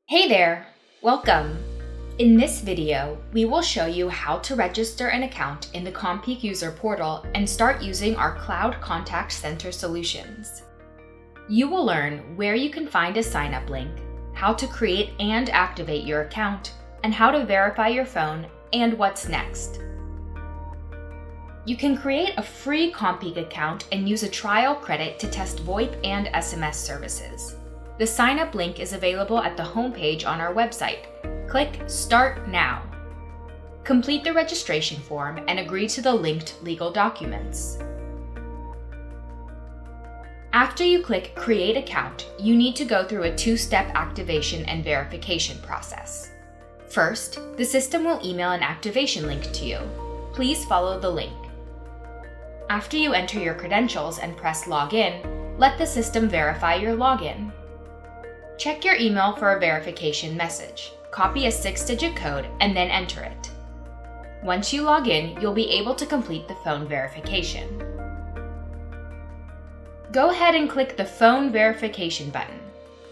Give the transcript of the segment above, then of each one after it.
Hey there! Welcome! In this video, we will show you how to register an account in the CommPeak user portal and start using our Cloud Contact Center solutions. You will learn where you can find a sign-up link, how to create and activate your account, and how to verify your phone, and what's next. You can create a free CommPeak account and use a trial credit to test VoIP and SMS services. The sign-up link is available at the homepage on our website. Click Start Now. Complete the registration form and agree to the linked legal documents. After you click Create Account, you need to go through a two-step activation and verification process. First, the system will email an activation link to you. Please follow the link. After you enter your credentials and press Login, let the system verify your login. Check your email for a verification message. Copy a 6-digit code and then enter it. Once you log in, you'll be able to complete the phone verification. Go ahead and click the Phone Verification button.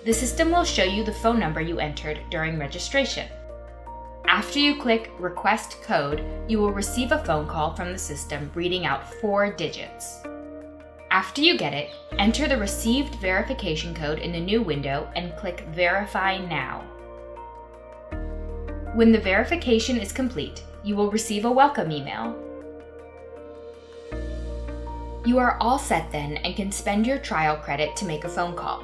The system will show you the phone number you entered during registration. After you click Request Code, you will receive a phone call from the system reading out 4 digits. After you get it, enter the received verification code in the new window and click Verify Now. When the verification is complete, you will receive a welcome email. You are all set then and can spend your trial credit to make a phone call.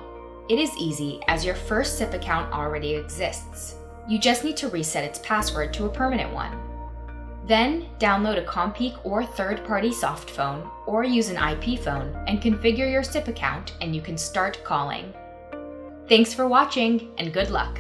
It is easy as your first SIP account already exists. You just need to reset its password to a permanent one. Then, download a CommPeak or third-party soft phone, or use an IP phone and configure your SIP account and you can start calling. Thanks for watching and good luck!